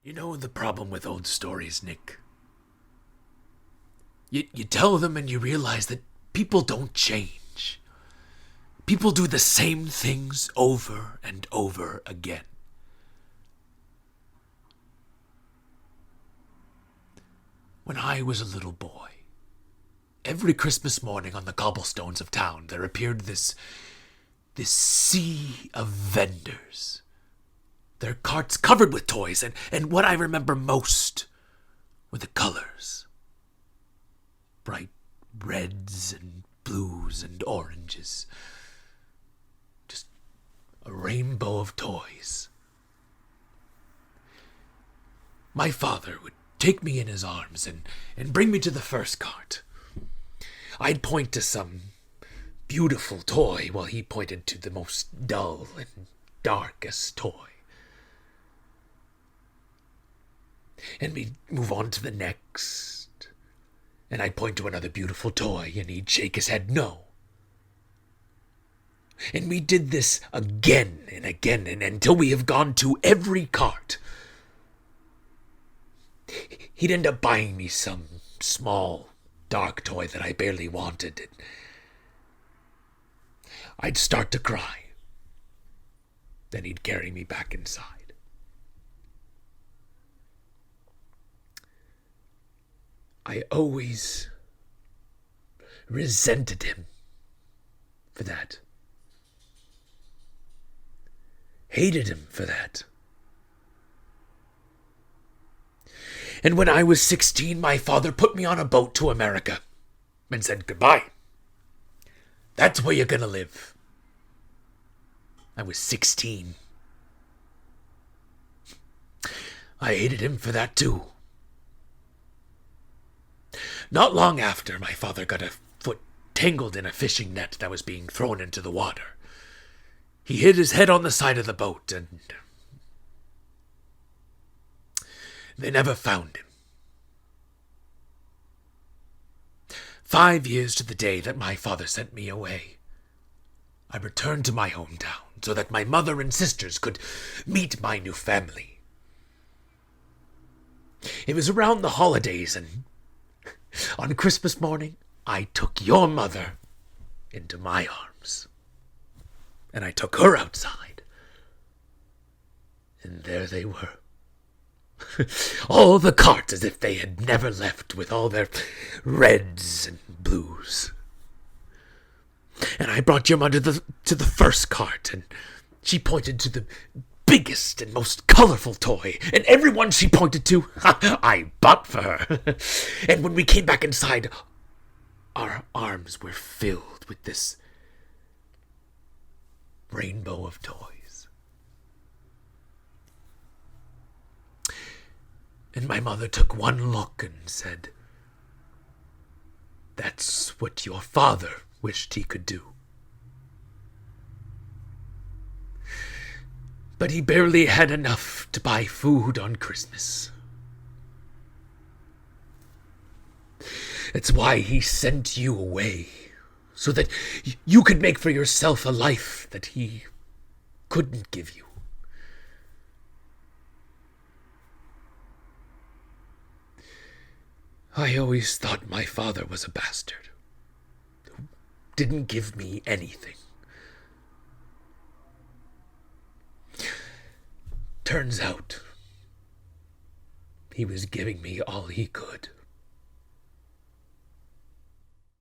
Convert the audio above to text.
You know the problem with old stories, Nick? You tell them and you realize that people don't change. People do the same things over and over again. When I was a little boy, every Christmas morning on the cobblestones of town there appeared this sea of vendors. Their carts covered with toys, and what I remember most were the colors. Bright reds and blues and oranges. Just a rainbow of toys. My father would take me in his arms and bring me to the first cart. I'd point to some beautiful toy while he pointed to the most dull and darkest toy. And we'd move on to the next. And I'd point to another beautiful toy, and he'd shake his head no. And we did this again and again, and until we have gone to every cart. He'd end up buying me some small, dark toy that I barely wanted, and I'd start to cry. Then he'd carry me back inside. I always resented him for that. Hated him for that. And when I was 16, my father put me on a boat to America and said goodbye. That's where you're gonna live. I was 16. I hated him for that too. Not long after, my father got a foot tangled in a fishing net that was being thrown into the water. He hit his head on the side of the boat, and they never found him. 5 years to the day that my father sent me away, I returned to my hometown so that my mother and sisters could meet my new family. It was around the holidays, and on Christmas morning, I took your mother into my arms. And I took her outside. And there they were. All the carts as if they had never left, with all their reds and blues. And I brought your mother to the first cart, and she pointed to the biggest and most colorful toy, and every one she pointed to, I bought for her. And when we came back inside, our arms were filled with this rainbow of toys. And my mother took one look and said, "That's what your father wished he could do. But he barely had enough to buy food on Christmas. That's why he sent you away, so that you could make for yourself a life that he couldn't give you." I always thought my father was a bastard, who didn't give me anything. Turns out, he was giving me all he could.